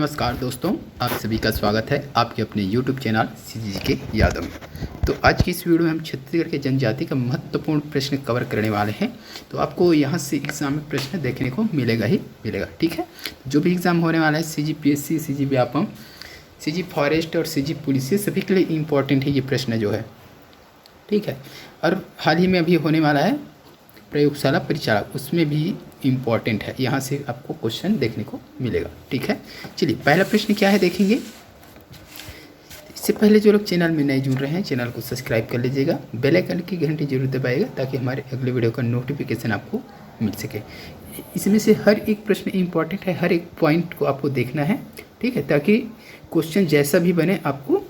नमस्कार दोस्तों, आप सभी का स्वागत है आपके अपने YouTube चैनल सीजी के यादव में। तो आज की इस वीडियो में हम छत्तीसगढ़ के जनजाति का महत्वपूर्ण प्रश्न कवर करने वाले हैं। तो आपको यहाँ से एग्ज़ाम में प्रश्न देखने को मिलेगा ही मिलेगा, ठीक है। जो भी एग्ज़ाम होने वाला है CG PSC, CG Vyapam, CG forest और सीजी पुलिस, ये सभी के लिए इम्पोर्टेंट है ये प्रश्न जो है, ठीक है। और हाल ही में अभी होने वाला है प्रयोगशाला परिचालक, उसमें भी इम्पॉर्टेंट है, यहाँ से आपको क्वेश्चन देखने को मिलेगा, ठीक है। चलिए पहला प्रश्न क्या है देखेंगे। इससे पहले जो लोग चैनल में नए जुड़ रहे हैं, चैनल को सब्सक्राइब कर लीजिएगा, बेल आइकन की घंटी जरूर दबाइएगा ताकि हमारे अगले वीडियो का नोटिफिकेशन आपको मिल सके। इसमें से हर एक प्रश्न इम्पॉर्टेंट है, हर एक पॉइंट को आपको देखना है, ठीक है, ताकि क्वेश्चन जैसा भी बने आपको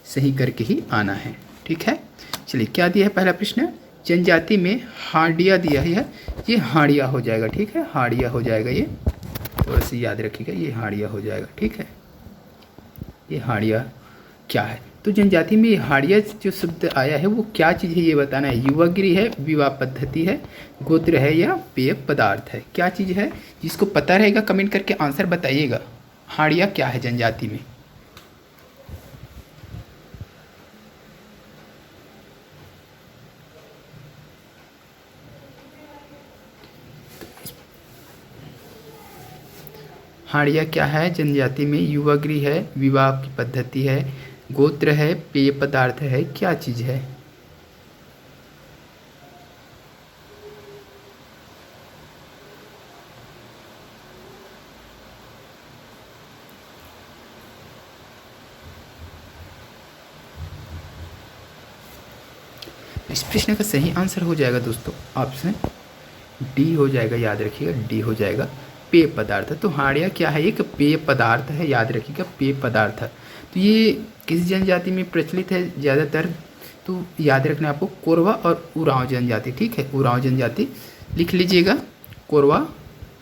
सही करके ही आना है, ठीक है। चलिए क्या दिया है पहला प्रश्न, जनजाति में हाड़िया दिया है, ये हाड़िया हो जाएगा, ठीक है, हाड़िया हो जाएगा, ये थोड़ा सा याद रखिएगा, ये हाड़िया हो जाएगा, ठीक है। ये हाड़िया क्या है, तो जनजाति में ये हाड़िया जो शब्द आया है वो क्या चीज़ है ये बताना है। युवागिरी है, विवाह पद्धति है, गोत्र है या पेय पदार्थ है, क्या चीज़ है। जिसको पता रहेगा कमेंट करके आंसर बताइएगा। हाड़िया क्या है जनजाति में। हाड़िया क्या है जनजाति में, युवागृह है, विवाह की पद्धति है, गोत्र है, पेय पदार्थ है, क्या चीज़ है। इस प्रश्न का सही आंसर हो जाएगा दोस्तों ऑप्शन डी हो जाएगा, याद रखिएगा डी हो जाएगा, पेय पदार्थ। तो हाड़िया क्या है, एक पेय पदार्थ है, याद रखिएगा पेय पदार्थ। तो ये किस जनजाति में प्रचलित है ज़्यादातर, तो याद रखना आपको कोरवा और उरांव जनजाति, ठीक है, उरांव जनजाति लिख लीजिएगा, कोरवा,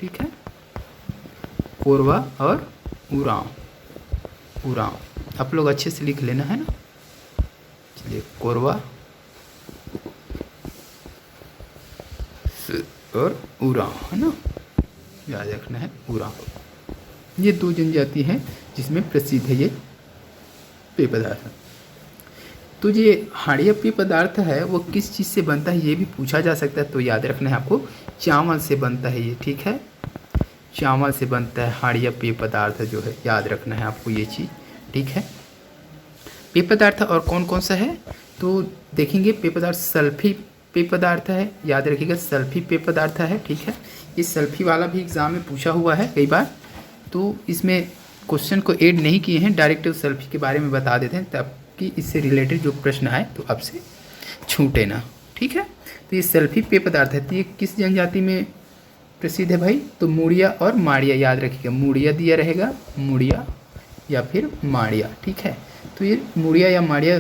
ठीक है, कोरवा और उरांव, उरांव आप लोग अच्छे से लिख लेना है ना। चलिए कोरवा और उरांव है ना, याद रखना है उरांव। ये दो जनजाति हैं जिसमें प्रसिद्ध है ये पेय पदार्थ। तो ये हाड़िया पेय पदार्थ है वो किस चीज़ से बनता है ये भी पूछा जा सकता है। तो याद रखना है आपको चावल से बनता है ये, ठीक है, चावल से बनता है हाड़िया पेय पदार्थ जो है, याद रखना है आपको ये चीज़, ठीक है। पेय पदार्थ और कौन कौन सा है तो देखेंगे। पेय पदार्थ सल्फी पेय पदार्थ है, याद रखिएगा सल्फी पेय पदार्थ है, ठीक है। ये सल्फी वाला भी एग्जाम में पूछा हुआ है कई बार, तो इसमें क्वेश्चन को ऐड नहीं किए हैं, डायरेक्ट सल्फी के बारे में बता देते हैं ताकि इससे रिलेटेड जो प्रश्न आए तो आपसे छूटे ना, ठीक है। तो ये सल्फी पेय पदार्थ है, तो ये किस जनजाति में प्रसिद्ध है भाई, तो मुड़िया और माड़िया, याद रखिएगा मुड़िया दिया रहेगा, मुड़िया या फिर माड़िया, ठीक है। तो ये मुड़िया या माड़िया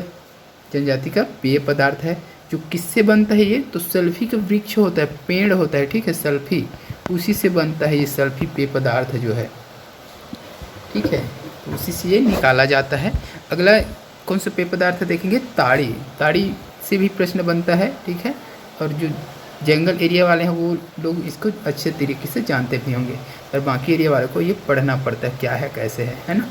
जनजाति का पेय पदार्थ है। जो किससे बनता है ये, तो सल्फी का वृक्ष होता है, पेड़ होता है, ठीक है, सल्फी, उसी से बनता है ये सल्फी पेय पदार्थ जो है, ठीक है, तो उसी से ये निकाला जाता है। अगला कौन सा पेय पदार्थ देखेंगे, ताड़ी, ताड़ी से भी प्रश्न बनता है, ठीक है। और जो जंगल एरिया वाले हैं वो लोग इसको अच्छे तरीके से जानते भी होंगे, और बाकी एरिया वालों को ये पढ़ना पड़ता है क्या है कैसे है ना।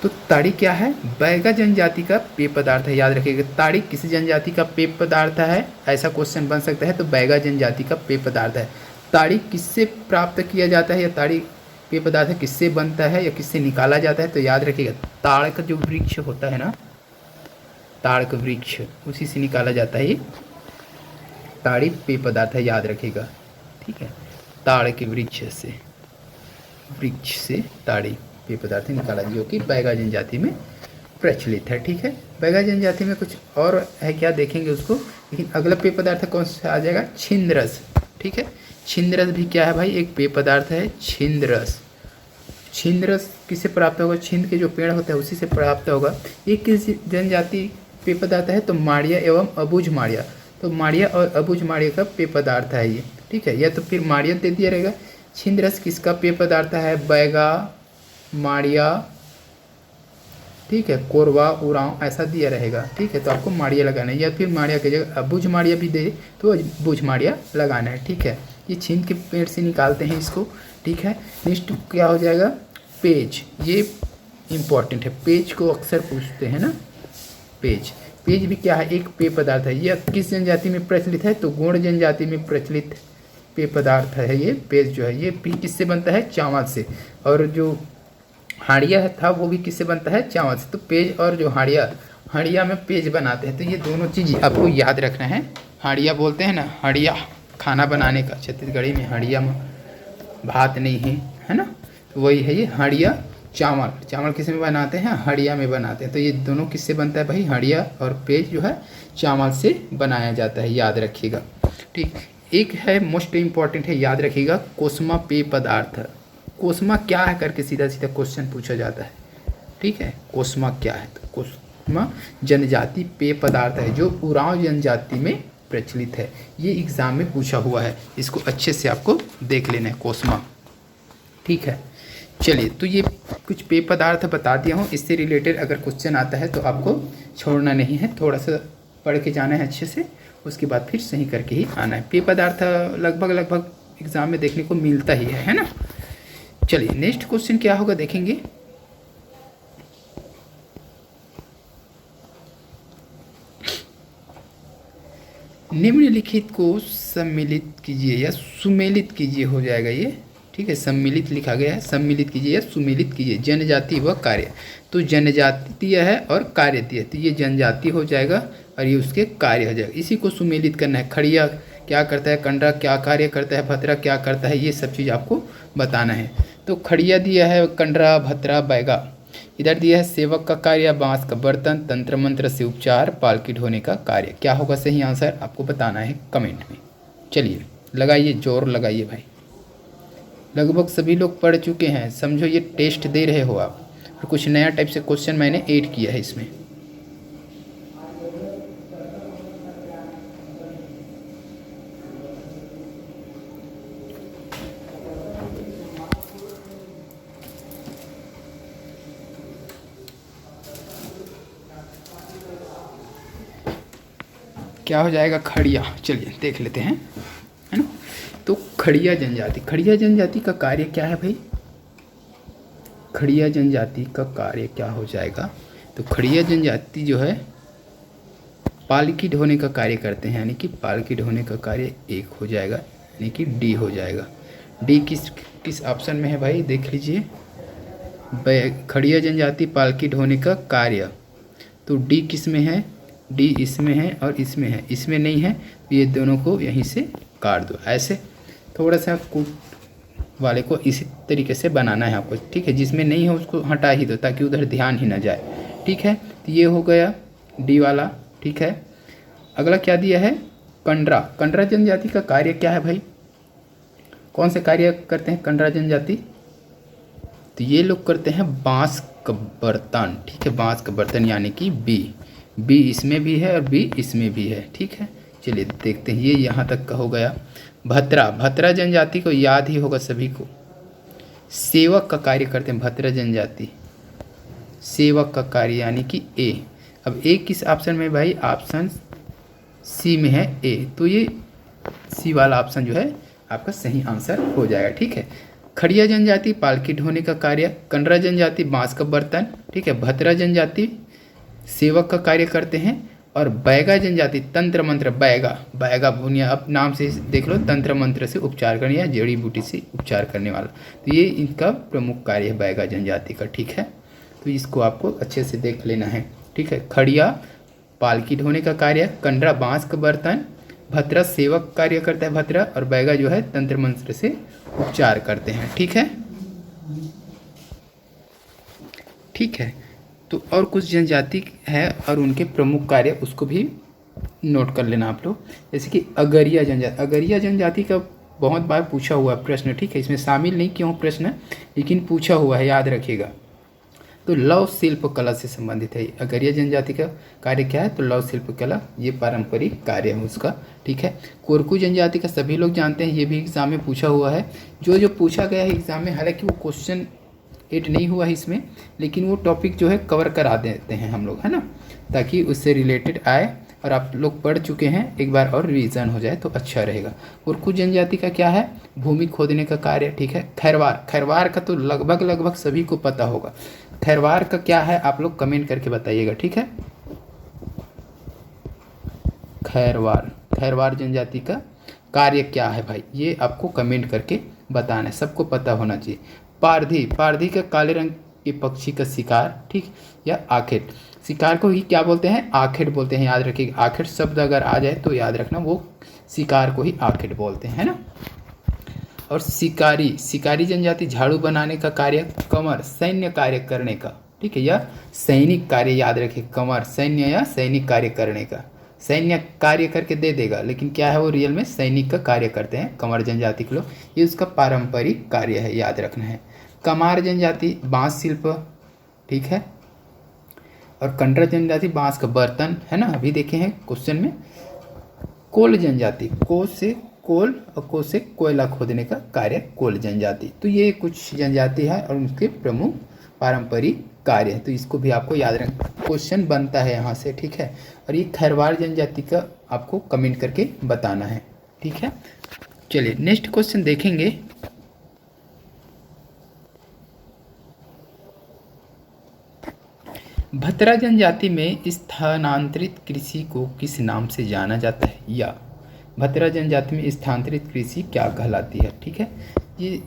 तो ताड़ी क्या है, बैगा जनजाति का पेय पदार्थ है, याद रखिएगा ताड़ी किस जनजाति का पेय पदार्थ है, ऐसा क्वेश्चन बन सकता है। तो बैगा जनजाति का पेय पदार्थ है। ताड़ी किससे प्राप्त किया जाता है, या ताड़ी पेय पदार्थ किससे बनता है या किससे निकाला जाता है, तो याद रखिएगा ताड़ का जो वृक्ष होता है ना, ताड़ का वृक्ष, उसी से निकाला जाता है ये ताड़ी पेय पदार्थ है, याद रखिएगा, ठीक है। ताड़ के वृक्ष से ताड़ी पेय पदार्थ निकाला जो कि बैगा जनजाति में प्रचलित है, ठीक है। बैगा जनजाति में कुछ और है क्या देखेंगे उसको, लेकिन अगला पेय पदार्थ कौन सा आ जाएगा, छिंदरस, ठीक है। छिंदरस भी क्या है भाई, एक पेय पदार्थ है, छिंदरस। छिंदरस किससे प्राप्त होगा, छिंद के जो पेड़ होता है उसी से प्राप्त होगा। ये किस जनजाति पेय पदार्थ है, तो माड़िया एवं अबुझ माड़िया। तो माड़िया और अबुझ माड़िया का पेय पदार्थ है ये, ठीक है, या तो फिर माड़िया दे दिया रहेगा। छिंदरस किसका पेय पदार्थ है, बैगा, माड़िया, ठीक है, कोरवा, उरांव ऐसा दिया रहेगा, ठीक है। तो आपको माड़िया लगाना है, या फिर माड़िया की जगह अबुझ माड़िया भी दे तो अबुझ माड़िया लगाना है, ठीक है। ये छींद के पेड़ से निकालते हैं इसको, ठीक है। नेक्स्ट क्या हो जाएगा, पेज, ये इम्पॉर्टेंट है, पेज को अक्सर पूछते हैं ना। पेज, पेज भी क्या है, एक पेय पदार्थ है। यह किस जनजाति में प्रचलित है, तो गोंड जनजाति में प्रचलित पेय पदार्थ है ये पेज जो है। ये भी किससे बनता है, चावल से। और जो हाड़िया था वो भी किससे बनता है, चावल से। तो पेज और जो हाड़िया में पेज बनाते हैं, तो ये दोनों चीज़ आपको याद रखना है। हाड़िया बोलते हैं ना, हाड़िया खाना बनाने का, छत्तीसगढ़ी में हाड़िया में भात नहीं है ना, तो वही है ये हाड़िया। चावल किस में बनाते हैं, हाड़िया में बनाते हैं। तो ये दोनों किससे बनता है भाई, हाड़िया और पेज जो है चावल से बनाया जाता है, याद रखिएगा। ठीक, एक है मोस्ट इम्पॉर्टेंट है, याद रखिएगा, कोस्मा पेय पदार्थ। कोस्मा क्या है करके सीधा सीधा क्वेश्चन पूछा जाता है। ठीक है, कोस्मा क्या है, तो कोस्मा जनजाति पेय पदार्थ है जो उरांव जनजाति में प्रचलित है। ये एग्जाम में पूछा हुआ है, इसको अच्छे से आपको देख लेना है, कोस्मा। ठीक है, चलिए, तो ये कुछ पेय पदार्थ बता दिया हूँ। इससे रिलेटेड अगर क्वेश्चन आता है तो आपको छोड़ना नहीं है, थोड़ा सा पढ़ के जाना है अच्छे से, उसके बाद फिर सही करके ही आना है। पेय पदार्थ लगभग एग्जाम में देखने को मिलता ही है ना। चलिए, नेक्स्ट क्वेश्चन क्या होगा देखेंगे। निम्नलिखित को सम्मिलित कीजिए या सुमेलित कीजिए हो जाएगा ये। ठीक है, सम्मिलित लिखा गया है, सम्मिलित कीजिए या सुमेलित कीजिए। जनजाति व कार्य, तो जनजातीय है और कार्यतीय, तो ये जनजाति हो जाएगा और ये उसके कार्य हो जाएगा। इसी को सुमेलित करना है। खड़िया क्या करता है, कंडरा क्या कार्य करता है, भतरा क्या करता है, ये सब चीज़ आपको बताना है। तो खड़िया दिया है कंडरा, भतरा, बैगा। इधर दिया है सेवक का कार्य, बांस का बर्तन, तंत्र मंत्र से उपचार, पालकी ढोने का कार्य। क्या होगा सही आंसर, आपको बताना है कमेंट में। चलिए, लगाइए, जोर लगाइए भाई। लगभग सभी लोग पढ़ चुके हैं, समझो ये टेस्ट दे रहे हो आप, और कुछ नया टाइप से क्वेश्चन मैंने ऐड किया है इसमें। क्या हो जाएगा, खड़िया। चलिए देख लेते हैं, है ना। तो खड़िया जनजाति का कार्य क्या है भाई, खड़िया जनजाति का कार्य क्या हो जाएगा, तो खड़िया जनजाति जो है पालकी ढोने का कार्य करते हैं, यानी कि पालकी ढोने का कार्य एक हो जाएगा, यानी कि डी हो जाएगा। डी किस ऑप्शन में है भाई, देख लीजिए। खड़िया जनजाति पालकी ढोने का कार्य, तो डी किस में है, डी इसमें है और इसमें है, इसमें नहीं है, तो ये दोनों को यहीं से काट दो। ऐसे थोड़ा सा कूट वाले को इसी तरीके से बनाना है आपको। ठीक है, जिसमें नहीं है उसको हटा ही दो ताकि उधर ध्यान ही ना जाए। ठीक है, तो ये हो गया डी वाला। ठीक है, अगला क्या दिया है, कंडरा जनजाति का कार्य क्या है भाई, कौन से कार्य करते हैं कंडरा जनजाति, तो ये लोग करते हैं बांस का बर्तन। ठीक है, बांस का बर्तन, यानी कि बी इसमें भी है और बी इसमें भी है। ठीक है, चलिए देखते हैं, ये यहाँ तक का हो गया। भतरा जनजाति को याद ही होगा सभी को, सेवक का कार्य करते हैं भतरा जनजाति, सेवक का कार्य यानी कि ए। अब ए किस ऑप्शन में भाई, ऑप्शन सी में है ए, तो ये सी वाला ऑप्शन जो है आपका सही आंसर हो जाएगा। ठीक है, खड़िया जनजाति पालकी ढोने का कार्य, कंडरा जनजाति बांस का बर्तन, ठीक है, भतरा जनजाति सेवक का कार्य करते हैं, और बैगा जनजाति तंत्र मंत्र, बैगा भुनिया, अब नाम से देख लो, तंत्र मंत्र से उपचार करने या जड़ी बूटी से उपचार करने वाला, तो ये इनका प्रमुख कार्य है बैगा जनजाति का। ठीक है, तो इसको आपको अच्छे से देख लेना है। ठीक है, खड़िया पालकी ढोने का कार्य, कंडरा बांस का बर्तन, भतरा सेवक कार्य करता है भतरा, और बैगा जो है तंत्र मंत्र से उपचार करते हैं। ठीक है, ठीक है, तो और कुछ जनजाति है और उनके प्रमुख कार्य, उसको भी नोट कर लेना आप लोग। जैसे कि अगरिया जनजाति का बहुत बार पूछा हुआ प्रश्न। ठीक है, इसमें शामिल नहीं क्यों प्रश्न, लेकिन पूछा हुआ है, याद रखिएगा। तो लौह शिल्प कला से संबंधित है। अगरिया जनजाति का कार्य क्या है, तो लौह शिल्प कला, ये पारंपरिक कार्य है उसका। ठीक है, कोरकू जनजाति का सभी लोग जानते हैं, ये भी एग्जाम में पूछा हुआ है। जो पूछा गया है एग्जाम में, हालांकि वो क्वेश्चन एड नहीं हुआ है इसमें, लेकिन वो टॉपिक जो है कवर करा देते हैं हम लोग, है ना, ताकि उससे रिलेटेड आए और आप लोग पढ़ चुके हैं, एक बार और रिवीजन हो जाए तो अच्छा रहेगा। उर्कू जनजाति का क्या है? भूमि खोदने का कार्य, ठीक है। खैरवार, खैरवार का तो लगभग सभी को पता होगा। खैरवार का क्या है आप लोग कमेंट करके बताइएगा, ठीक है। खैरवार, खैरवार जनजाति का कार्य क्या है भाई, ये आपको कमेंट करके बताना है, सबको पता होना चाहिए। पारधी, पारधी का काले रंग के पक्षी का शिकार, ठीक, या आखेट। शिकार को ही क्या बोलते हैं? आखेट बोलते हैं, याद रखिएगा। आखेट शब्द अगर आ जाए तो याद रखना, वो शिकार को ही आखेट बोलते हैं, है ना। और शिकारी, शिकारी जनजाति झाड़ू बनाने का कार्य, कमर सैन्य कार्य करने का, ठीक है, या सैनिक कार्य, याद रखिए। कमर सैन्य या सैनिक कार्य करने का, सैन्य कार्य करके दे देगा, लेकिन क्या है वो रियल में सैनिक का कार्य करते हैं कमर जनजाति के लोग, ये उसका पारंपरिक कार्य है, याद रखना है। कमार जनजाति बांस शिल्प, ठीक है। और कंडर जनजाति बांस का बर्तन, है ना, अभी देखे हैं क्वेश्चन में। कोल जनजाति, को से कोल और को से कोयला खोदने का कार्य, कोल जनजाति। तो ये कुछ जनजाति है और उनके प्रमुख पारंपरिक कार्य है, तो इसको भी आपको याद रखना, क्वेश्चन बनता है यहाँ से, ठीक है। और ये खैरवार जनजाति का आपको कमेंट करके बताना है, ठीक है। चलिए नेक्स्ट क्वेश्चन देखेंगे। भतरा जनजाति में स्थानांतरित कृषि को किस नाम से जाना जाता है? या भतरा जनजाति में स्थानांतरित कृषि क्या कहलाती है, ठीक है। ये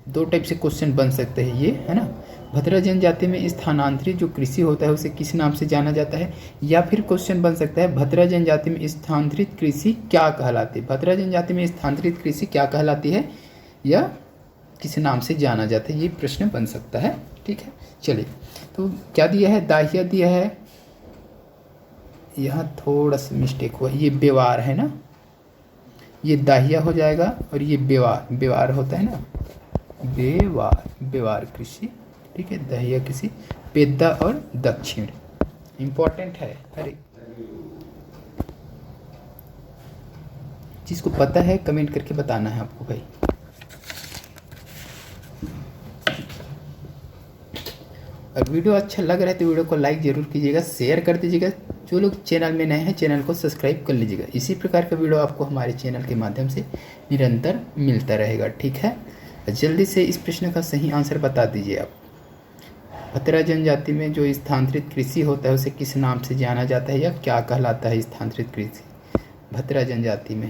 दो टाइप से क्वेश्चन बन सकते हैं, ये है ना। भतरा जनजाति में स्थानांतरित जो कृषि होता है उसे किस नाम से जाना जाता है, या फिर क्वेश्चन बन सकता है भतरा जनजाति में स्थानांतरित कृषि क्या कहलाती है। भतरा जनजाति में स्थानांतरित कृषि क्या कहलाती है या किस नाम से जाना जाता है, ये प्रश्न बन सकता है, ठीक है। चलिए, तो क्या दिया है? दाहिया दिया है, यहाँ थोड़ा सा मिस्टेक हुआ, ये बेवार है ना, ये दाहिया हो जाएगा और ये बेवार, बेवार होता है ना, बेवार, बेवार कृषि, ठीक है। दाहिया कृषि, पेद्दा और दक्षिण इंपॉर्टेंट है, अरे जिसको पता है कमेंट करके बताना है आपको भाई। और वीडियो अच्छा लग रहा है तो वीडियो को लाइक ज़रूर कीजिएगा, शेयर कर दीजिएगा। जो लोग चैनल में नए हैं चैनल को सब्सक्राइब कर लीजिएगा। इसी प्रकार का वीडियो आपको हमारे चैनल के माध्यम से निरंतर मिलता रहेगा, ठीक है। जल्दी से इस प्रश्न का सही आंसर बता दीजिए आप। भतरा जनजाति में जो स्थानांतरित कृषि होता है उसे किस नाम से जाना जाता है या क्या कहलाता है स्थानांतरित कृषि भतरा जनजाति में?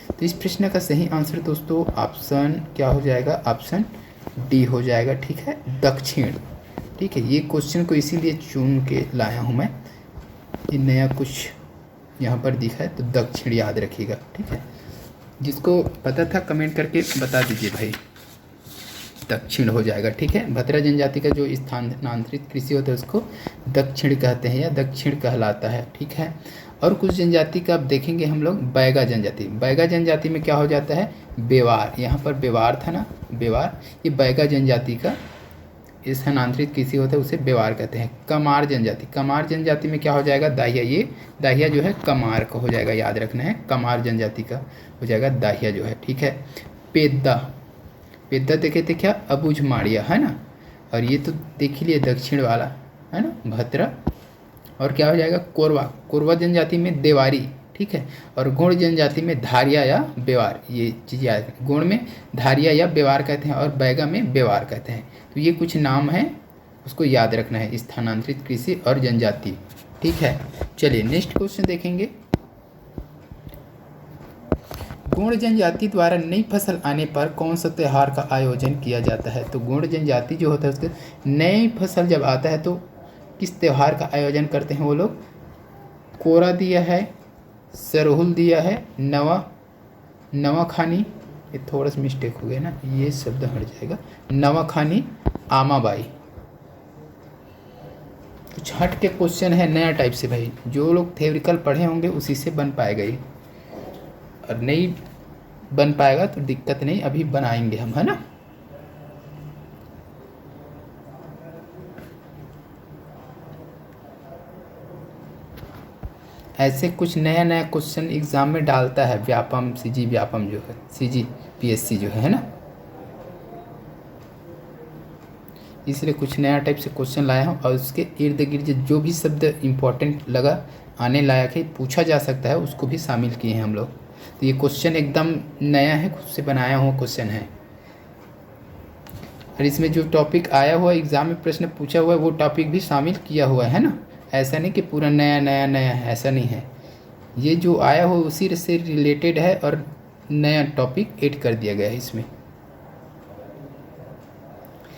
तो इस प्रश्न का सही आंसर दोस्तों ऑप्शन क्या हो जाएगा? ऑप्शन डी हो जाएगा, ठीक है, दक्षिण, ठीक है। ये क्वेश्चन को इसीलिए चुन के लाया हूँ मैं, ये नया कुछ यहाँ पर दिखा है तो दक्षिण याद रखिएगा, ठीक है। जिसको पता था कमेंट करके बता दीजिए भाई, दक्षिण हो जाएगा, ठीक है। भतरा जनजाति का जो स्थानांतरित कृषि होता है उसको दक्षिण कहते हैं या दक्षिण कहलाता है, ठीक है। और कुछ जनजाति का अब देखेंगे हम लोग, बैगा जनजाति। बैगा जनजाति में क्या हो जाता है? बेवार, यहाँ पर बेवार था ना, बेवार, ये बैगा जनजाति का स्थानांतरित कृषि होता है उसे बेवार कहते हैं। कमार जनजाति, कमार जनजाति में क्या हो जाएगा? दाहिया, ये दाहिया जो है कमार का हो जाएगा, याद रखना है, कमार जनजाति का हो जाएगा दाहिया जो है, ठीक है। पेद्दा, पेद्दा देखे थे क्या? अबुझमाड़िया, है ना। और ये तो देख ही लिए दक्षिण वाला, है ना, भतरा। और क्या हो जाएगा? कोरवा, कोरवा जनजाति में देवारी, ठीक है। और गोंड जनजाति में धारिया या बेवार, ये चीज़ याद रखें। गोंड में धारिया या बेवार कहते हैं और बैगा में बेवार कहते हैं। तो ये कुछ नाम हैं, उसको याद रखना है, स्थानांतरित कृषि और जनजाति, ठीक है। चलिए नेक्स्ट क्वेश्चन देखेंगे। गोंड जनजाति द्वारा नई फसल आने पर कौन सा त्यौहार का आयोजन किया जाता है? तो गोंड जनजाति जो होता है उसके नई फसल जब आता है तो किस त्यौहार का आयोजन करते हैं वो लोग? कोरा दिया है, सरहुल दिया है, नवाखानी, ये थोड़ा सा मिस्टेक हो गया ना, ये शब्द हट जाएगा, नवाखानी, आमाबाई। कुछ हट के क्वेश्चन है नया टाइप से भाई, जो लोग थ्योरिकल पढ़े होंगे उसी से बन पाएगा ये, और नहीं बन पाएगा तो दिक्कत नहीं, अभी बनाएंगे हम, है ना। ऐसे कुछ नया नया क्वेश्चन एग्जाम में डालता है व्यापम, सीजी व्यापम जो है, सीजी पीएससी जो है ना। इसलिए कुछ नया टाइप से क्वेश्चन लाया हूँ और उसके इर्द गिर्द जो भी शब्द इम्पोर्टेंट लगा, आने लायक है, पूछा जा सकता है, उसको भी शामिल किए हैं हम लोग। तो ये क्वेश्चन एकदम नया है, खुद से बनाया हुआ क्वेश्चन है। और इसमें जो टॉपिक आया हुआ एग्ज़ाम में प्रश्न पूछा हुआ है वो टॉपिक भी शामिल किया हुआ है ना। ऐसा नहीं कि पूरा नया नया नया है, ऐसा नहीं है। ये जो आया हो उसी से रिलेटेड है और नया टॉपिक ऐड कर दिया गया है इसमें।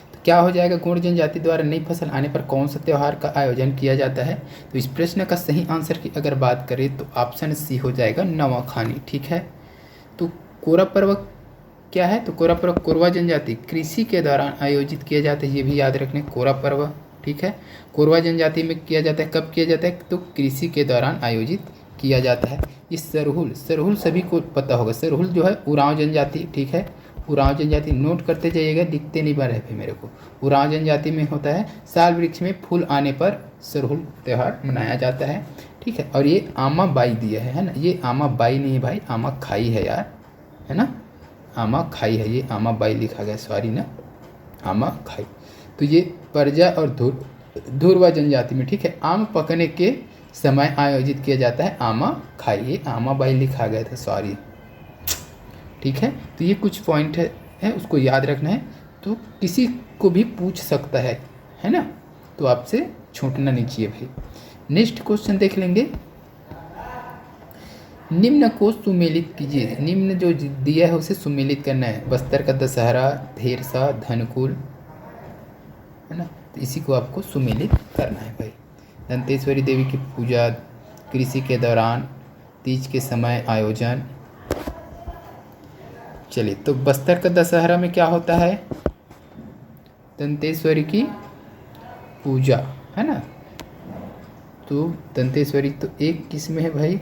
तो क्या हो जाएगा, गौड़ जनजाति द्वारा नई फसल आने पर कौन सा त्यौहार का आयोजन किया जाता है? तो इस प्रश्न का सही आंसर की अगर बात करें तो ऑप्शन सी हो जाएगा नवाखानी। ठीक है। तो कोरा पर्व क्या है? तो कोरा पर्व कोरवा जनजाति कृषि के दौरान आयोजित किया जाता है, ये भी याद रखने, कोरा पर्व। ठीक है। कोरवा जनजाति में किया जाता है, कब किया जाता है? तो कृषि के दौरान आयोजित किया जाता है। ये सरहुल, सरहुल सभी को पता होगा। सरहुल जो है उरांव जनजाति, ठीक है, उरांव जनजाति नोट करते जाइएगा, दिखते नहीं पा रहे थे मेरे को। उरांव जनजाति में होता है, साल वृक्ष में फूल आने पर सरहुल त्यौहार मनाया जाता है। ठीक है। और ये आमा बाई दिया है ना, ये आमा बाई नहीं है भाई, आमा खाई है यार, है ना, आमा खाई है, ये आमा बाई लिखा गया, सॉरी ना, आमा खाई। तो ये परजा और धुरवा जनजाति में, ठीक है, आम पकने के समय आयोजित किया जाता है आमा खाई, ये आमा बाई लिखा गया था, सॉरी। ठीक है। तो ये कुछ पॉइंट है उसको याद रखना है। तो किसी को भी पूछ सकता है ना, तो आपसे छूटना नहीं चाहिए भाई। नेक्स्ट क्वेश्चन देख लेंगे। निम्न को सुमेलित कीजिए। निम्न जो दिया है उसे सुमेलित करना है। बस्तर का दशहरा, धेरसा, धनकुल, है ना, तो इसी को आपको सुमेलित करना है भाई। दंतेश्वरी देवी की पूजा, कृषि के दौरान, तीज के समय आयोजन। चलिए, तो बस्तर का दशहरा में क्या होता है? दंतेश्वरी की पूजा, है ना। तो दंतेश्वरी तो एक किस में है भाई?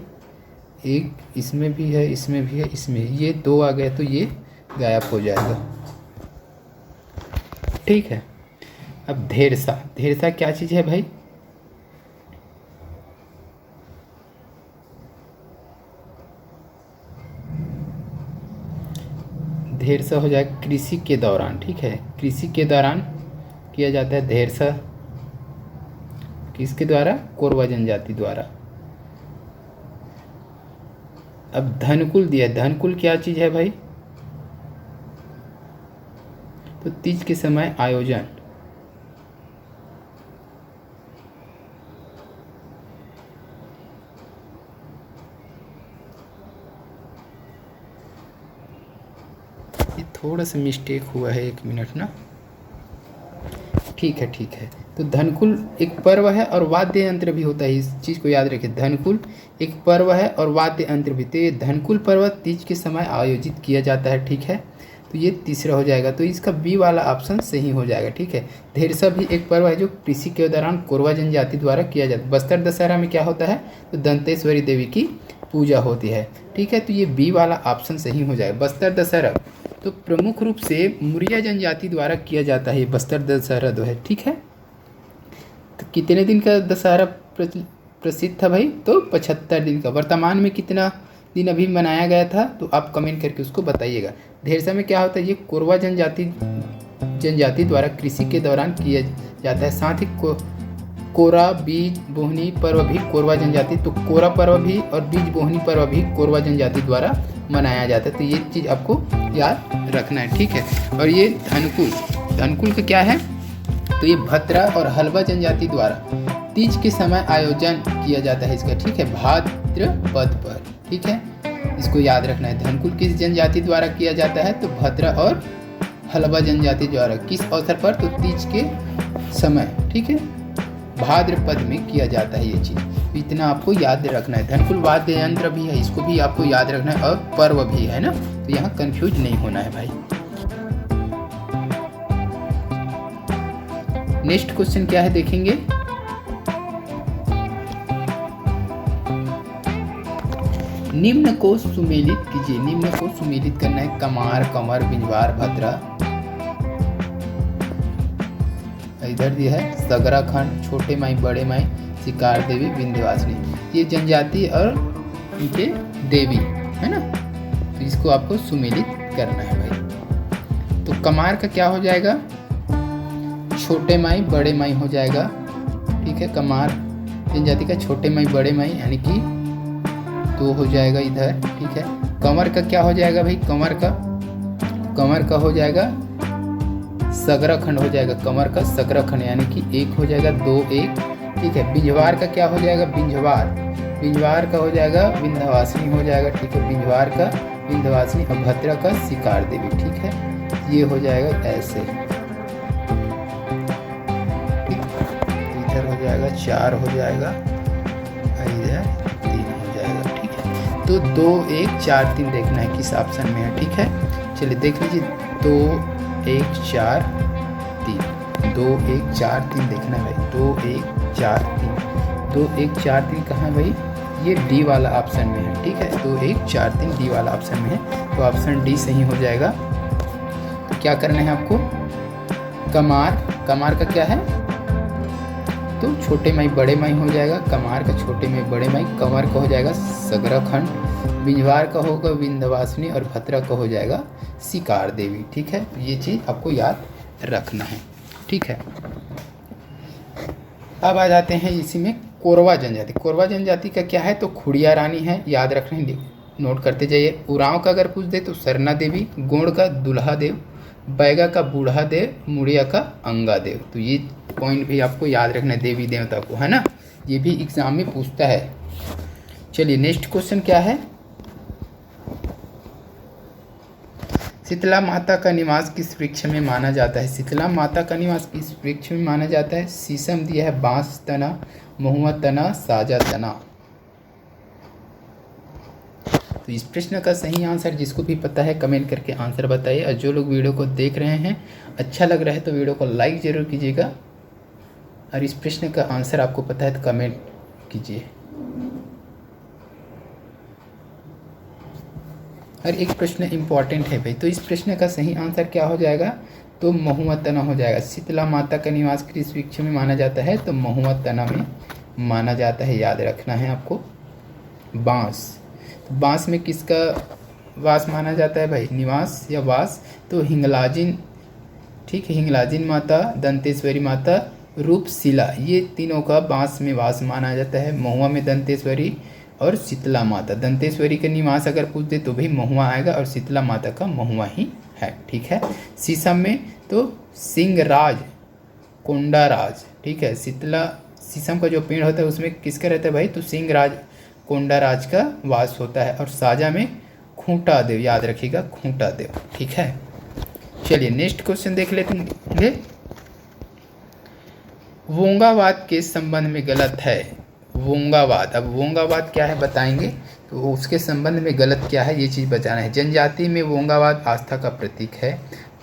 एक इसमें भी है, इसमें भी है, इसमें, ये दो आ गए तो ये गायब हो जाएगा। ठीक है। अब धेरसा, धेरसा क्या चीज़ है भाई? धेरसा हो जाएगा कृषि के दौरान। ठीक है, कृषि के दौरान किया जाता है धेरसा, किसके द्वारा? कोरवा जनजाति द्वारा। अब धनकुल दिया, धनकुल क्या चीज़ है भाई? तो तीज के समय आयोजन। ये थोड़ा सा मिस्टेक हुआ है, 1 मिनट ना। ठीक है, ठीक है। तो धनकुल एक पर्व है और वाद्य यंत्र भी होता है, इस चीज़ को याद रखिए। धनकुल एक पर्व है और वाद्य यंत्र भी। तो ये धनकुल पर्व तीज के समय आयोजित किया जाता है। ठीक है। तो ये तीसरा हो जाएगा, तो इसका बी वाला ऑप्शन सही हो जाएगा। ठीक है। धेरसा भी एक पर्व है जो कृषि के दौरान कोरवा जनजाति द्वारा किया जाता है। बस्तर दशहरा में क्या होता है? तो दंतेश्वरी देवी की पूजा होती है। ठीक है। तो ये बी वाला ऑप्शन सही हो जाएगा। बस्तर दशहरा तो प्रमुख रूप से मुरिया जनजाति द्वारा किया जाता है। बस्तर दशहरा जो है, ठीक है। तो कितने दिन का दशहरा प्रसिद्ध था भाई? तो 75 दिन का। वर्तमान में कितना दिन अभी मनाया गया था? तो आप कमेंट करके उसको बताइएगा। धेरसा में क्या होता है? ये कोरवा जनजाति द्वारा कृषि के दौरान किया जाता है। साथ ही कोरा बीज बोहनी पर्व भी कोरवा जनजाति, तो कोरा पर्व भी और बीज बोहनी पर्व भी कोरवा जनजाति द्वारा मनाया जाता है। तो ये चीज़ आपको याद रखना है। ठीक है। और ये धनकुल, धनकुल का क्या है? तो ये भद्रा और हलवा जनजाति द्वारा तीज के समय आयोजन किया जाता है इसका। ठीक है, भाद्रपद पर। ठीक है, इसको याद रखना है। धनकुल किस जनजाति द्वारा किया जाता है? तो भद्रा और हलवा जनजाति द्वारा। किस अवसर पर? तो तीज के समय। ठीक है, भाद्रपद में किया जाता है ये चीज़। तो इतना आपको याद रखना है। धनकुल वाद्य यंत्र भी है, इसको भी आपको याद रखना है, और पर्व भी है ना, तो यहाँ कंफ्यूज नहीं होना है भाई। नेक्स्ट क्वेश्चन क्या है देखेंगे। निम्न को सुमेलित कीजिए। निम्न को सुमेलित करना है। कमार, कंवर, बिंजवार, भद्रा। इधर दिया है सगरा खंड, छोटे माई, बड़े माई, शिकार देवी, विंध्यवासिनी। ये जनजाति और इनके देवी है ना, तो इसको आपको सुमेलित करना है भाई। तो कमार का क्या हो जाएगा? छोटे माई बड़े माई हो जाएगा, ठीक है। कमार जनजाति का छोटे माई बड़े माई यानी कि 2 हो जाएगा इधर, ठीक है। कंवर का क्या हो जाएगा भाई, कंवर का हो जाएगा सगरा खंड हो जाएगा, कंवर का सगरा खंड यानी कि 1 हो जाएगा, 2 1, ठीक है। बिंझवार का क्या हो जाएगा, बिंझवार का हो जाएगा विंध्यवासिनी हो जाएगा, ठीक है। बिंझवार का विंध्यवासिनी, और भद्रा का शिकार देवी, ठीक है। ये हो जाएगा ऐसे, ठीक। इधर हो जाएगा 4 हो जाएगा, इधर 3 हो जाएगा, ठीक है। तो 2 1 4 3 देखना है किस ऑप्शन में है, ठीक है। चलिए देख लीजिए, 2 1 4 3, 2 1 4 3 देखना है भाई, 2 1 4 3, 2 1 4 3 कहाँ है भाई, ये डी वाला ऑप्शन में है, ठीक है। 2 1 4 3 डी वाला ऑप्शन में है, तो ऑप्शन डी सही हो जाएगा। तो क्या करना है आपको, कमार का क्या है, तो छोटे माई बड़े माई हो जाएगा, कमार का छोटे माई बड़े माई, कंवर का हो जाएगा सगरा खंड, बिंझवार का होगा विंध्यवासिनी, और भद्रा का हो जाएगा शिकार देवी, ठीक है। ये चीज़ आपको याद रखना है, ठीक है। अब आ जाते हैं इसी में कोरवा जनजाति। कोरवा जनजाति का क्या है, तो खुड़िया रानी है, याद रखना है, नोट करते जाइए। उरांव का अगर पूछ दे तो सरना देवी, गोंड का दुल्हा देव, बैगा का बूढ़ा देव, मुड़िया का अंगा देव। तो ये पॉइंट भी आपको याद रखना है देवी देवता को, है ना, ये भी एग्जाम में पूछता है। चलिए नेक्स्ट क्वेश्चन क्या है, शीतला माता का निवास किस वृक्ष में माना जाता है, शीतला माता का निवास किस वृक्ष में माना जाता है। शीशम दिया है, बांस तना, महुआ तना, साजा तना। तो इस प्रश्न का सही आंसर जिसको भी पता है कमेंट करके आंसर बताइए, और जो लोग वीडियो को देख रहे हैं अच्छा लग रहा है तो वीडियो को लाइक ज़रूर कीजिएगा, और इस प्रश्न का आंसर आपको पता है तो कमेंट कीजिए। और एक प्रश्न इम्पॉर्टेंट है भाई, तो इस प्रश्न का सही आंसर क्या हो जाएगा, तो महुआ तना हो जाएगा। शीतला माता का निवास किस वृक्ष में माना जाता है, तो महुआ तना में माना जाता है, याद रखना है आपको। बांस, तो बांस में किसका वास माना जाता है भाई, निवास या वास, तो हिंगलाजिन, ठीक है। हिंगलाजिन माता, दंतेश्वरी माता, रूपशिला, ये तीनों का बांस में वास माना जाता है। महुआ में दंतेश्वरी और शीतला माता, दंतेश्वरी का निवास अगर पूछ दे तो भी महुआ आएगा, और शीतला माता का महुआ ही है, ठीक है। शीशम में तो सिंहराज, कोंडाराज, ठीक है। शीशम का जो पेड़ होता है उसमें किसका रहता है भाई, तो सिंहराज कोंडाराज का वास होता है। और साजा में खूंटा देव, याद रखिएगा खूंटा देव, ठीक है। चलिए नेक्स्ट क्वेश्चन देख लेते हैं। वोंगावाद के संबंध में गलत है, वोंगावाद, अब वोंगावाद क्या है बताएंगे, तो उसके संबंध में गलत क्या है ये चीज़ बताना है। जनजाति में वोंगावाद आस्था का प्रतीक है,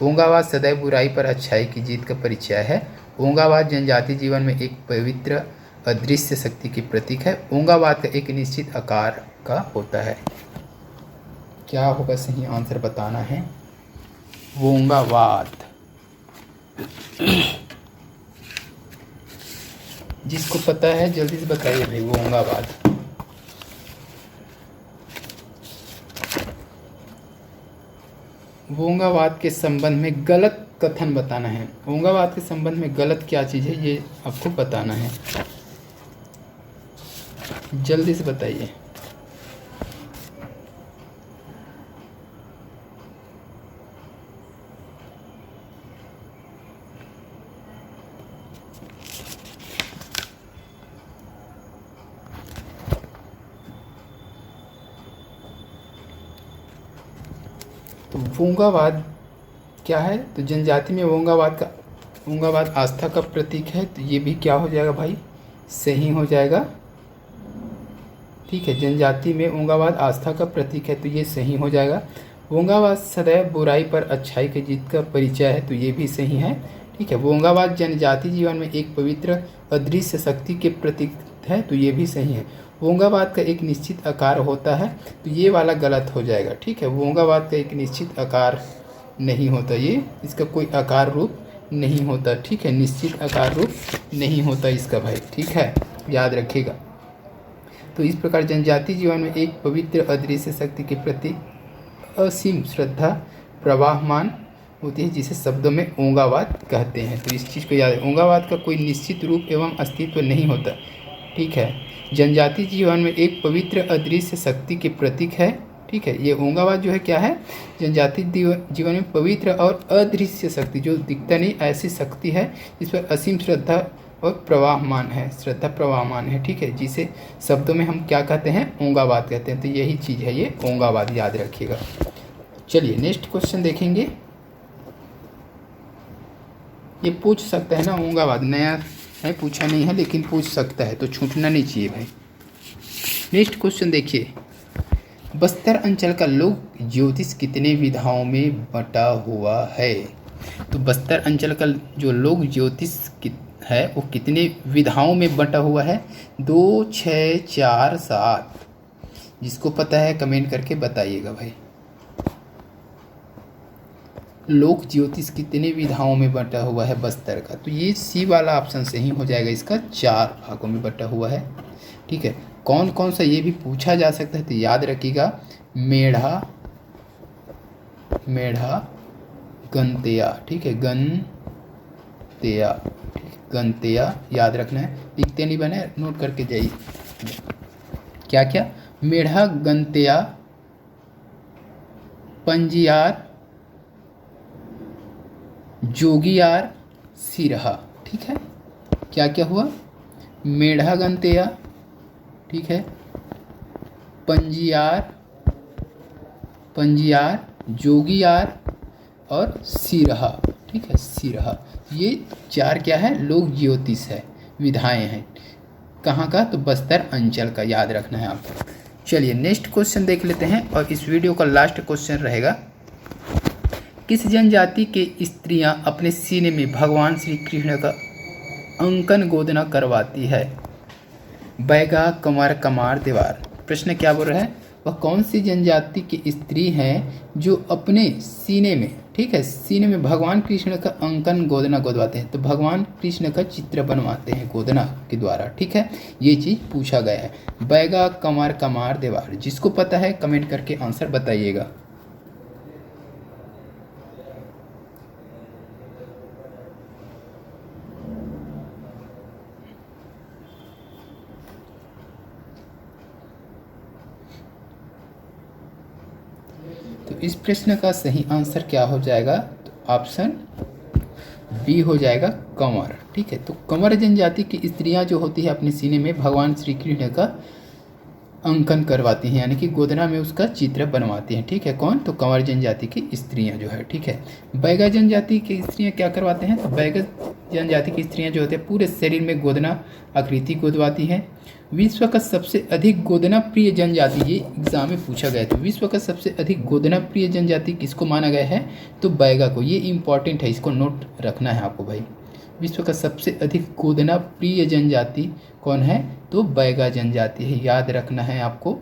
वोंगावाद सदैव बुराई पर अच्छाई की जीत का परिचय है, वोंगावाद जनजाति जीवन में एक पवित्र अदृश्य शक्ति की प्रतीक है, वोंगावाद का एक निश्चित आकार का होता है। क्या होगा सही आंसर बताना है, वोंगावाद। जिसको पता है जल्दी से बताइए भाई, वोंगावाद। वोंगावाद के संबंध में गलत कथन बताना है, वोंगावाद के संबंध में गलत क्या चीज़ है ये आपको बताना है, जल्दी से बताइए। तो वोंगावाद क्या है, तो जनजाति में वोंगावाद आस्था का प्रतीक है, तो ये भी क्या हो जाएगा भाई, सही हो जाएगा, ठीक है। जनजाति में वोंगावाद आस्था का प्रतीक है, तो ये सही हो जाएगा। वोंगावाद सदैव बुराई पर अच्छाई की जीत का परिचय है, तो ये भी सही है, ठीक है। वोंगावाद जनजाति जीवन में एक पवित्र अदृश्य शक्ति के प्रतीक है, तो ये भी सही है। वोंगावाद का एक निश्चित आकार होता है, तो ये वाला गलत हो जाएगा, ठीक है। वोंगावाद का एक निश्चित आकार नहीं होता, ये इसका कोई आकार रूप नहीं होता, ठीक है। निश्चित आकार रूप नहीं होता इसका भाई, ठीक है, याद रखिएगा। तो इस प्रकार जनजाति जीवन में एक पवित्र अदृश्य शक्ति के प्रति असीम श्रद्धा, प्रवाहमान होती है जिसे शब्दों में ओंगावाद कहते हैं। तो इस चीज़ को याद, ओंगावाद का कोई निश्चित रूप एवं अस्तित्व नहीं होता, ठीक है। जनजाति जीवन में एक पवित्र अदृश्य शक्ति के प्रतीक है, ठीक है। ये ओंगावाद जो है क्या है, जनजाति जीवन में पवित्र और अदृश्य शक्ति, जो दिखता नहीं ऐसी शक्ति है जिस पर असीम श्रद्धा और प्रवाहमान है, श्रद्धा प्रवाहमान है, ठीक है, जिसे शब्दों में हम क्या कहते हैं, ओंगावाद कहते हैं। तो यही चीज़ है ये ओंगावाद, याद रखिएगा। चलिए नेक्स्ट क्वेश्चन देखेंगे। ये पूछ सकता है ना, ओंगावाद नया है, पूछा नहीं है लेकिन पूछ सकता है, तो छूटना नहीं चाहिए भाई। नेक्स्ट क्वेश्चन देखिए, बस्तर अंचल का लोक ज्योतिष कितने विधाओं में बटा हुआ है। तो बस्तर अंचल का जो लोक ज्योतिष है वो कितने विधाओं में बटा हुआ है, 2, 6, 4, 7। जिसको पता है कमेंट करके बताइएगा भाई। लोक ज्योतिष कितने विधाओं में बटा हुआ है बस्तर का, तो ये सी वाला ऑप्शन सही हो जाएगा, इसका 4 भागों में बटा हुआ है, ठीक है। कौन कौन सा ये भी पूछा जा सकता है, तो याद रखिएगा, मेढ़ा, गंतेया, ठीक है, गंतेया, ठीक है, गंतेया याद रखना है, लिखते नहीं बने, नोट करके जाइए। क्या क्या, मेढ़ा, गंतेया, पंजियार, जोगियार, सिरहा, ठीक है। क्या क्या हुआ, मेढ़ा गंतेया, ठीक है, पंजियार, जोगियार और सिरहा, ठीक है, सिरहा। ये 4 क्या है, लोक ज्योतिष है, विधाएं हैं। कहाँ का, तो बस्तर अंचल का, याद रखना है आपको। चलिए नेक्स्ट क्वेश्चन देख लेते हैं, और इस वीडियो का लास्ट क्वेश्चन रहेगा, किस जनजाति के स्त्रियां अपने सीने में भगवान श्री कृष्ण का अंकन गोदना करवाती है। बैगा, कमर, कमार, देवार। प्रश्न क्या बोल रहा है, वह कौन सी जनजाति की स्त्री हैं जो अपने सीने में, ठीक है, सीने में भगवान कृष्ण का अंकन गोदना गोदवाते हैं। तो भगवान कृष्ण का चित्र बनवाते हैं गोदना के द्वारा, ठीक है। ये चीज़ पूछा गया है, बैगा, कमर, कमार, देवार। जिसको पता है कमेंट करके आंसर बताइएगा। तो इस प्रश्न का सही आंसर क्या हो जाएगा, तो ऑप्शन बी हो जाएगा, कंवर, ठीक है। तो कंवर जनजाति की स्त्रियां जो होती है अपने सीने में भगवान श्री कृष्ण का अंकन करवाती हैं, यानी कि गोदना में उसका चित्र बनवाती हैं, ठीक है। कौन, तो कंवर जनजाति की स्त्रियां जो है, ठीक है। बैगा जनजाति की स्त्रियां क्या करवाते हैं, तो बैगा जनजाति की स्त्रियां जो होते हैं पूरे शरीर में गोदना आकृति गोदवाती हैं। विश्व का सबसे अधिक गोदना प्रिय जनजाति, ये एग्जाम में पूछा गया था, विश्व का सबसे अधिक गोदना प्रिय जनजाति किसको माना गया है, तो बैगा को। ये इंपॉर्टेंट है, इसको नोट रखना है आपको भाई। विश्व का सबसे अधिक गोदना प्रिय जनजाति कौन है, तो बैगा जनजाति है, याद रखना है आपको,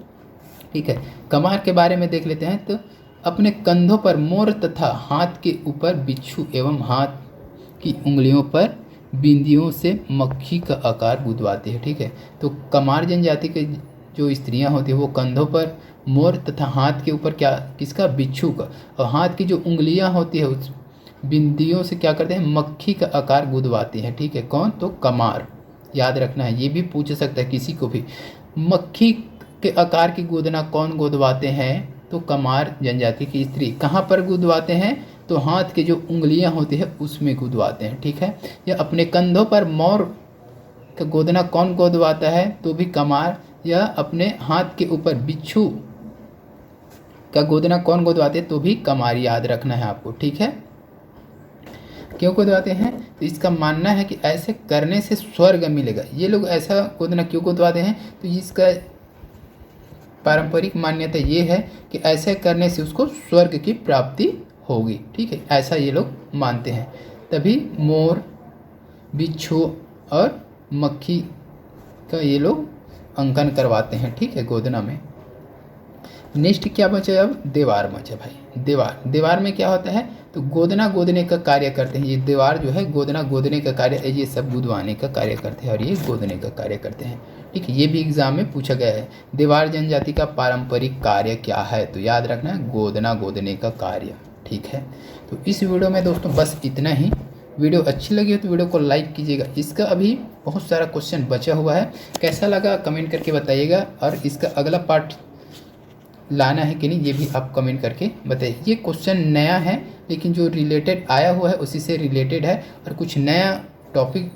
ठीक है। कमार के बारे में देख लेते हैं, तो अपने कंधों पर मोर तथा हाथ के ऊपर बिच्छू एवं हाथ की उंगलियों पर बिंदियों से मक्खी का आकार गुदवाते हैं, ठीक है। तो कमार जनजाति के जो स्त्रियां होती है वो कंधों पर मोर तथा हाथ के ऊपर क्या, किसका, बिच्छू का, और हाथ की जो उंगलियां होती है उस बिंदियों से क्या करते हैं, मक्खी का आकार गुदवाती हैं, ठीक है। कौन, तो कमार, याद रखना है। ये भी पूछ सकता है किसी को भी, मक्खी के आकार की गोदना कौन गोदवाते हैं, तो कमार जनजाति की स्त्री। कहाँ पर गुदवाते हैं, तो हाथ के जो उंगलियां होती है उसमें गुदवाते हैं, ठीक है। या अपने कंधों पर मोर का गोदना कौन गोदवाता है, तो भी कमार। या अपने हाथ के ऊपर बिच्छू का गोदना कौन गोदवाते हैं, तो भी कमार, याद रखना है आपको, ठीक है। क्यों गोदवाते हैं, तो इसका मानना है कि ऐसे करने से स्वर्ग मिलेगा। ये लोग ऐसा गोदना क्यों गोदवाते हैं, तो इसका पारंपरिक मान्यता ये है कि ऐसे करने से उसको स्वर्ग की प्राप्ति होगी, ठीक है, ऐसा ये लोग मानते हैं। तभी मोर, बिच्छू और मक्खी का ये लोग अंकन करवाते हैं, ठीक है, गोदना में। नेक्स्ट क्या बचा, अब देवार बचा भाई। देवार में क्या होता है, तो गोदना गोदने का कार्य करते हैं। ये देवार जो है गोदना गोदने का कार्य, ये सब गुदवाने का कार्य करते हैं और ये गोदने का कार्य करते हैं, ठीक है। ये भी एग्जाम में पूछा गया है, देवार जनजाति का पारंपरिक कार्य क्या है, तो याद रखना है गोदना गोदने का कार्य, ठीक है। तो इस वीडियो में दोस्तों बस इतना ही। वीडियो अच्छी लगी हो तो वीडियो को लाइक कीजिएगा। इसका अभी बहुत सारा क्वेश्चन बचा हुआ है, कैसा लगा कमेंट करके बताइएगा, और इसका अगला पार्ट लाना है कि नहीं ये भी आप कमेंट करके बताइए। ये क्वेश्चन नया है लेकिन जो रिलेटेड आया हुआ है उसी से रिलेटेड है, और कुछ नया टॉपिक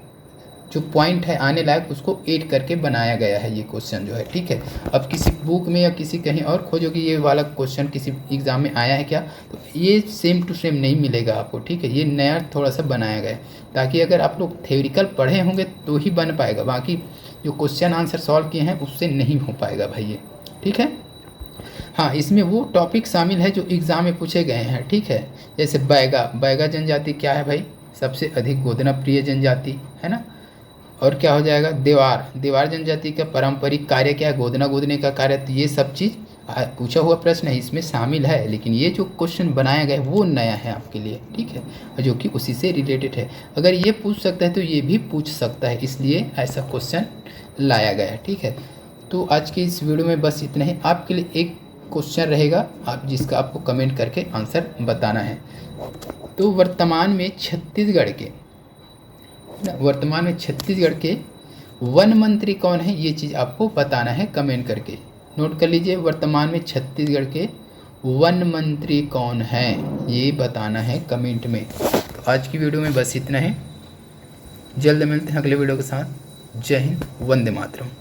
जो पॉइंट है आने लायक उसको ऐड करके बनाया गया है ये क्वेश्चन जो है, ठीक है। अब किसी बुक में या किसी कहीं और खोजोगे ये वाला क्वेश्चन किसी एग्ज़ाम में आया है क्या, तो ये सेम टू सेम नहीं मिलेगा आपको, ठीक है। ये नया थोड़ा सा बनाया गया है ताकि अगर आप लोग थ्योरिकल पढ़े होंगे तो ही बन पाएगा, बाकी जो क्वेश्चन आंसर सॉल्व किए हैं उससे नहीं हो पाएगा भाई ये, ठीक है। हाँ, इसमें वो टॉपिक शामिल है जो एग्ज़ाम में पूछे गए हैं, ठीक है। जैसे बैगा जनजाति क्या है भाई, सबसे अधिक गोदना प्रिय जनजाति है ना। और क्या हो जाएगा, देवार जनजाति का पारंपरिक कार्य क्या है, गोदना गोदने का कार्य। तो ये सब चीज़ पूछा हुआ प्रश्न है, इसमें शामिल है, लेकिन ये जो क्वेश्चन बनाया गया है वो नया है आपके लिए, ठीक है, जो कि उसी से रिलेटेड है। अगर ये पूछ सकता है तो ये भी पूछ सकता है, इसलिए ऐसा क्वेश्चन लाया गया है, ठीक है। तो आज की इस वीडियो में बस इतना ही। आपके लिए एक क्वेश्चन रहेगा आप जिसका आपको कमेंट करके आंसर बताना है। तो वर्तमान में छत्तीसगढ़ के वन मंत्री कौन है, ये चीज़ आपको बताना है कमेंट करके। नोट कर लीजिए, वर्तमान में छत्तीसगढ़ के वन मंत्री कौन है ये बताना है कमेंट में। तो आज की वीडियो में बस इतना है, जल्द मिलते हैं अगले वीडियो के साथ। जय हिंद, वंदे मातरम।